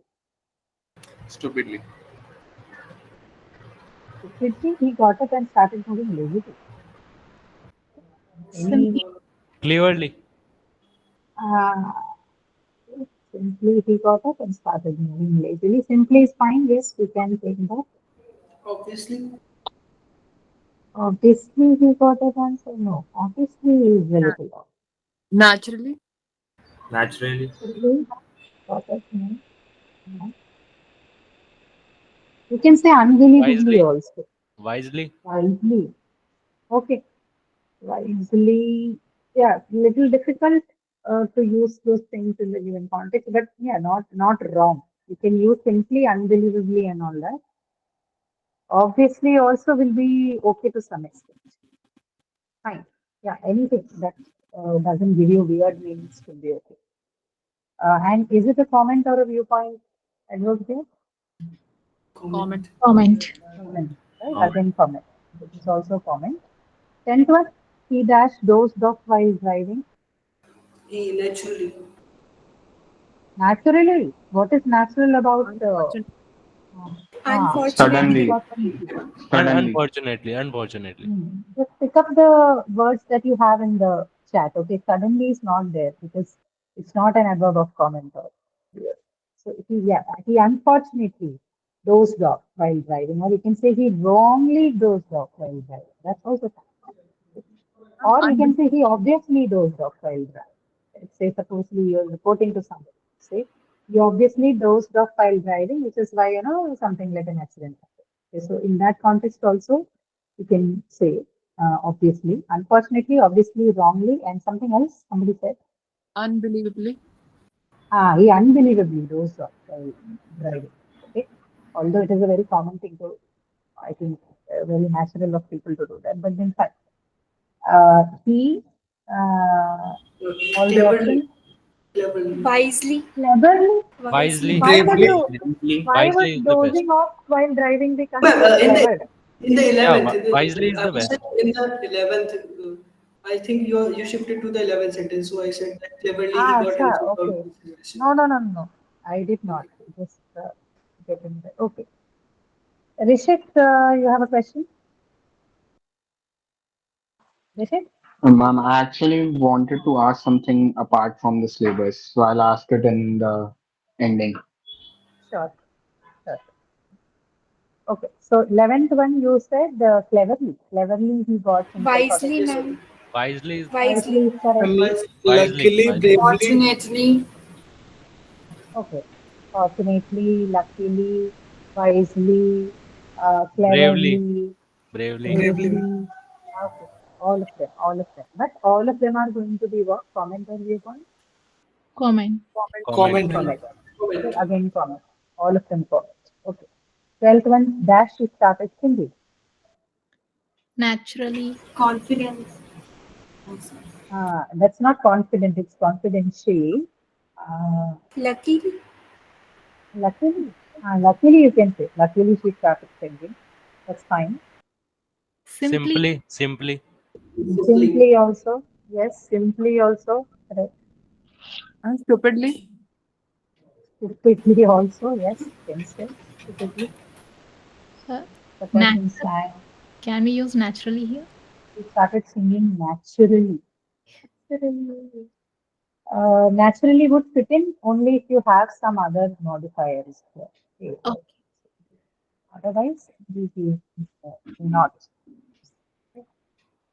Stupidly. Stupidly, he got up and started moving lazily. Clearly. Simply, he got up and started moving lazily. Simply is fine. Yes, we can take that. Obviously. Obviously, he got up and said no. Obviously, is a little off. Naturally. Naturally. Simply got up, no. You can say unbelievably also. Wisely. Wisely. Okay. Wisely. Yeah, little difficult to use those things in the given context, but yeah, not wrong. You can use simply, unbelievably, and all that. Obviously, also will be okay to some extent. Fine. Yeah, anything that doesn't give you weird meanings should be okay. And is it a comment or a viewpoint adverb there? Comment. Comment. Comment. Right? Again, comment. This is also comment. 10th one, he dozed off while driving. Naturally. Naturally. What is natural about Unfortunately. Unfortunately. Unfortunately. Just pick up the words that you have in the chat. Okay, suddenly is not there because it's not an adverb of comment. So he unfortunately dozed off while driving, or you can say he wrongly dozed off while driving. That's also fine. Or we can say he obviously dozed off while driving. Let's say supposedly you're reporting to somebody. Say you obviously dozed off while driving, which is why something like an accident happened. Okay, so in that context also you can say obviously, unfortunately, obviously, wrongly, and something else somebody said. Unbelievably. He unbelievably dozed off while driving. Okay, although it is a very common thing to, I think, very natural of people to do that, but in fact, he all the Cleverly. options Cleverly. Wisely. cleverly. Wisely. Why would Bravely. why would Wisely is the best. dozing off while driving be Well, considered clever? in the 11th, wisely is I the was best. saying in the 11th, I think you shifted to the 11th sentence, so I said that cleverly he got Acha, himself out of okay. the situation. No. I did not. Just get in there. Okay. Rishit, you have a question? Rishit? Ma'am, I actually wanted to ask something apart from the syllabus, so I'll ask it in the ending. Sure. Okay. So 11th one you said cleverly. Cleverly he got himself out of Wisely, the ma'am. situation. Wisely is Wisely. Wisely is correct. Luckily, bravely. Fortunately. Okay. Fortunately, luckily, wisely, bravely. cleverly, Bravely. bravely. Okay. All of them. But all of them are going to be what? Comment or viewpoint? Comment. Comment. Comment. Okay, again comment. All of them comment. Okay. 12th one, dash is started thinking. Naturally. Confidence. That's not confident, it's confidential. Luckily. Luckily you can say. Luckily she started thinking. That's fine. Simply. Simply also. Yes, simply also. Correct. Stupidly. Stupidly also. Yes, can say. Stupidly. The person sang. Can we use naturally here? He started singing naturally. Naturally. Naturally would fit in only if you have some other modifiers here. Okay. Otherwise, this is not.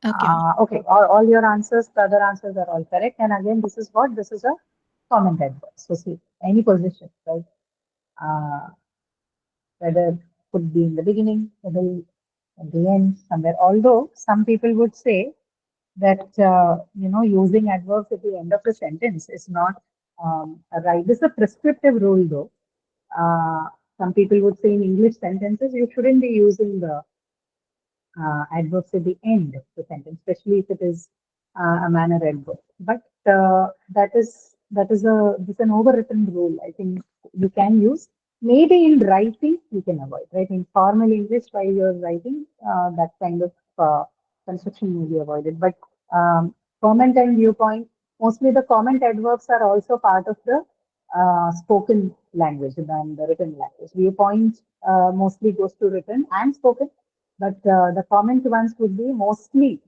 Okay. Okay, all your answers, the other answers are all correct. And again, this is what? This is a comment adverb. So see, any position, right? Whether could be in the beginning, middle, at the end, somewhere. Although some people would say that using adverbs at the end of the sentence is not right. This is a prescriptive rule, though. Some people would say in English sentences you shouldn't be using the adverbs at the end of the sentence, especially if it is a manner adverb. But this is an overwritten rule. I think you can use. Maybe in writing you can avoid, right? In formal English, while you're writing, that kind of construction may be avoided. But comment and viewpoint, mostly the comment adverbs are also part of the spoken language than the written language. Viewpoint mostly goes to written and spoken, but the comment ones would be mostly,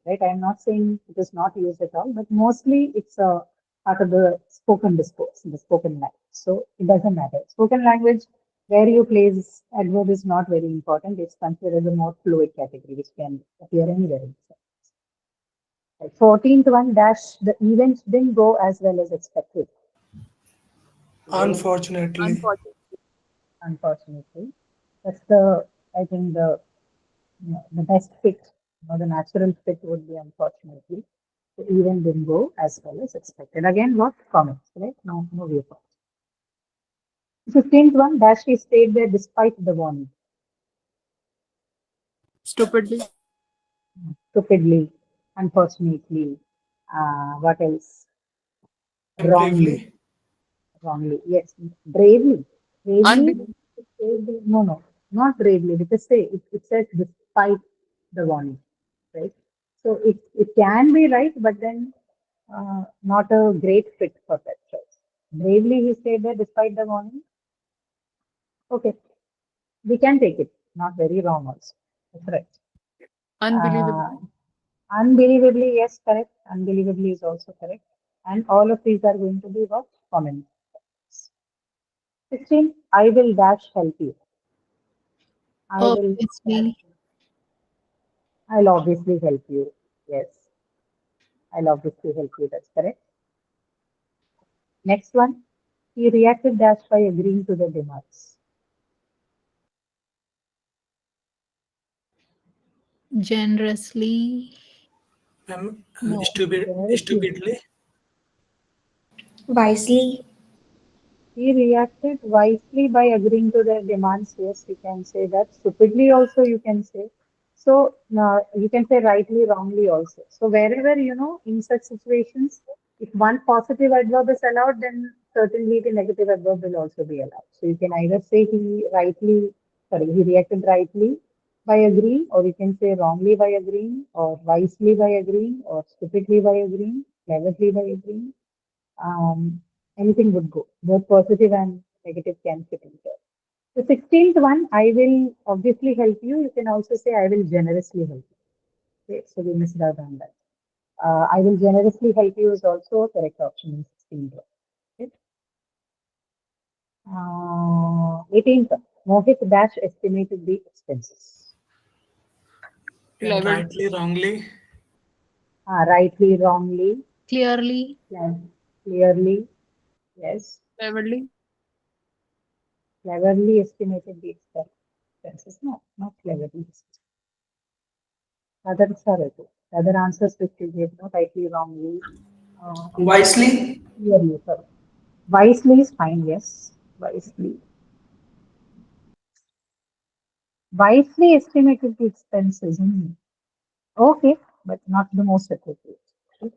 right? I'm not saying it is not used at all, but mostly it's a part of the spoken discourse, the spoken language. So it doesn't matter. Spoken language, where you place adverb is not very important. It's considered as a more fluid category, which can appear anywhere in the sentence. Right. 14th one, dash, the event didn't go as well as expected. Unfortunately. Unfortunately. That's the, I think, the best fit, the natural fit would be unfortunately. The event didn't go as well as expected. Again, what comments, right? No viewpoint. 15th one, dash he stayed there despite the warning. Stupidly. Unfortunately. What else? Bravely. Wrongly. Yes. Bravely. Unbelievably. No, not bravely, because say it says despite the warning, right? So it can be right, but then not a great fit for that choice. Bravely he stayed there despite the warning. Okay. We can take it. Not very wrong also. That's right. Unbelievable. Unbelievably, yes, correct. Unbelievably is also correct. And all of these are going to be what? Common. 16. I will dash help you. I will. Obviously. I'll obviously help you. Yes. I'll obviously help you. That's correct. Next one. He reacted dash by agreeing to the demands. Generously. Ma'am, No. stupidly. Wisely. He reacted wisely by agreeing to their demands. Yes, you can say that. Stupidly also you can say. So you can say rightly, wrongly also. So wherever, in such situations, if one positive adverb is allowed, then certainly the negative adverb will also be allowed. So you can either say he reacted rightly by agreeing, or you can say wrongly by agreeing, or wisely by agreeing, or stupidly by agreeing, cleverly by agreeing. Anything would go. Both positive and negative can fit in there. The 16th one, I will obviously help you. You can also say I will generously help you. Okay, so we missed out on that. I will generously help you is also a correct option in 16th one. Okay. 18th one, Mohit dash estimated the expenses. Clever. Rightly, wrongly. Rightly, wrongly, Clearly. clearly, yes. Cleverly. Cleverly estimated the expenses. No, not cleverly. Other answers which you gave, no, rightly, wrongly. Wisely. Clearly, sorry. Wisely is fine, yes. Wisely. Wisely estimated the expenses. Okay, but not the most appropriate. Okay.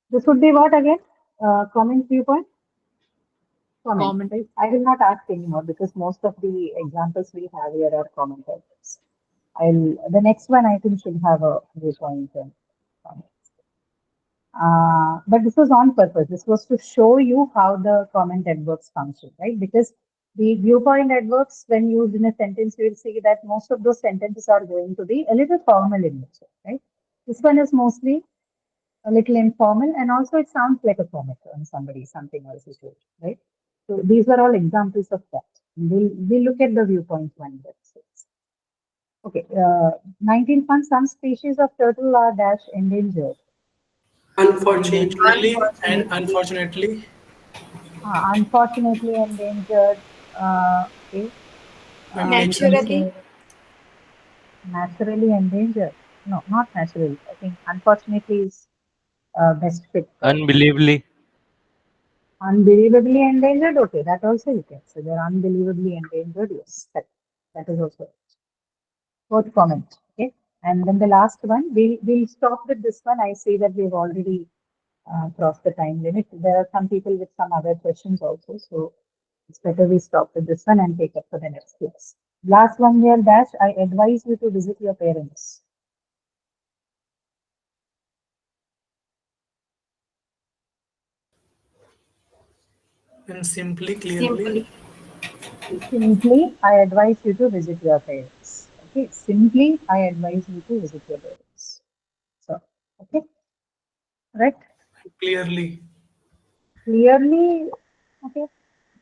This would be what again? Comment viewpoint? Comment. Right? I will not ask anymore because most of the examples we have here are comment types. The next one I think should have a viewpoint and comment. But this was on purpose. This was to show you how the comment adverbs function, right? Because the viewpoint adverbs, when used in a sentence, you will see that most of those sentences are going to be a little formal in nature, right? This one is mostly a little informal, and also it sounds like a comment on something else is doing, right? So these are all examples of that. We'll look at the viewpoint one. Okay, 19th one, some species of turtle are dash endangered. Unfortunately. And unfortunately. Unfortunately endangered. Okay. Naturally. Naturally endangered. No, not naturally. I think unfortunately is best fit. Unbelievably. Unbelievably endangered. Okay, that also you can. So they're unbelievably endangered. Yes, that is also both comment. Okay, and then the last one. We'll stop with this one. I see that we've already crossed the time limit. There are some people with some other questions also, so it's better we stop with this one and take up for the next class. Last one here, dash. I advise you to visit your parents. And simply, clearly. Simply, I advise you to visit your parents. Okay. Simply, I advise you to visit your parents. So, okay. Right. Clearly. Clearly. Okay.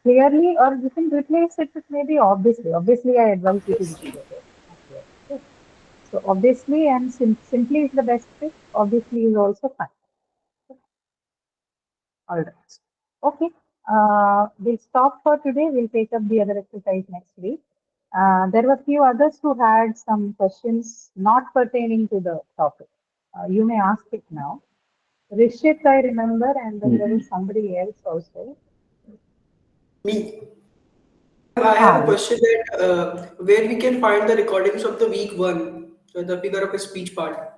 Clearly, or you can replace it with maybe obviously. Obviously, I advise you to visit your parents. Okay. So obviously and simply is the best fit. Obviously is also fine. All right. Okay. We'll stop for today. We'll take up the other exercise next week. There were a few others who had some questions not pertaining to the topic. You may ask it now. Rishit, I remember, and then there was somebody else also. Me. I have a question that where we can find the recordings of the week one, the figure of a speech part.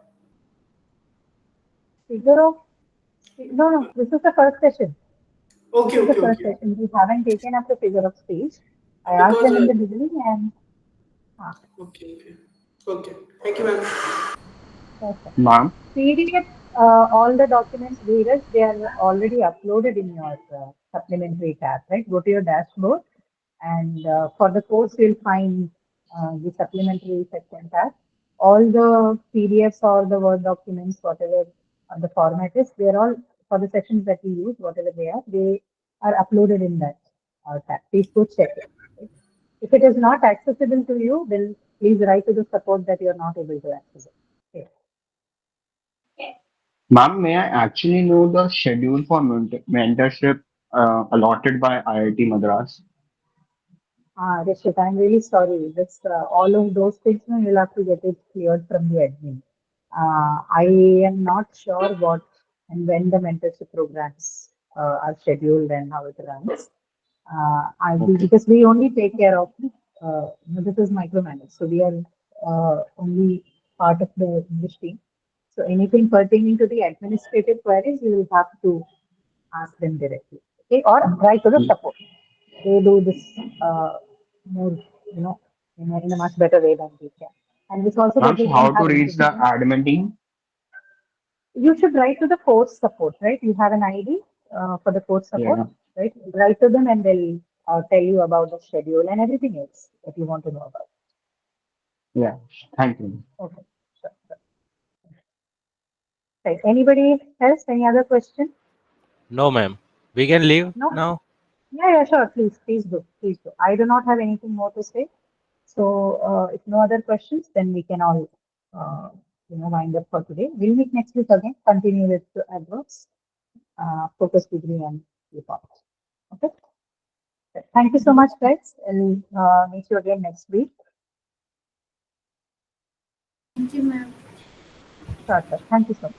Figure of no. This is the first session. Okay, This is the okay, first okay. session. We haven't taken up the figure of speech. I asked them in the beginning, and Okay, okay. Okay. Thank you, ma'am. perfect. Ma'am, PDF, all the documents, Dheeraj, they are already uploaded in your supplementary tab, right? Go to your dashboard And for the course, you'll find the supplementary section tab. All the PDFs or the Word documents, whatever the format is, they're all for the sections that we use, whatever they are uploaded in that tab. Please go check it. Okay? If it is not accessible to you, then please write to the support that you are not able to access it. Okay. Ma'am, may I actually know the schedule for mentorship allotted by IIT Madras? Rishit, I'm really sorry. This all of those things, you'll have to get it cleared from the admin. I am not sure what and when the mentorship programs are scheduled and how it runs. Because we only take care of this is micromanaged, so we are only part of the English team. So anything pertaining to the administrative queries, you will have to ask them directly, okay, or write to the support. They do this more, in a much better way than we can. And this also Ma'am, so doesn't how to have reach the anything. admin team? You should write to the course support, right? You have an ID for the course support, Yeah. right? Write to them and they'll tell you about the schedule and everything else that you want to know about. Yeah. Thank you. Okay. Sure. Right. Anybody else? Any other question? No, ma'am. We can leave No? now. Yeah, sure. Please do. I do not have anything more to say. So if no other questions, then we can all, wind up for today. We'll meet next week again. Continue with the adverbs, focus degree and report. Okay. Thank you so much, guys. And meet you again next week. Thank you, ma'am. Sure. Thank you so much.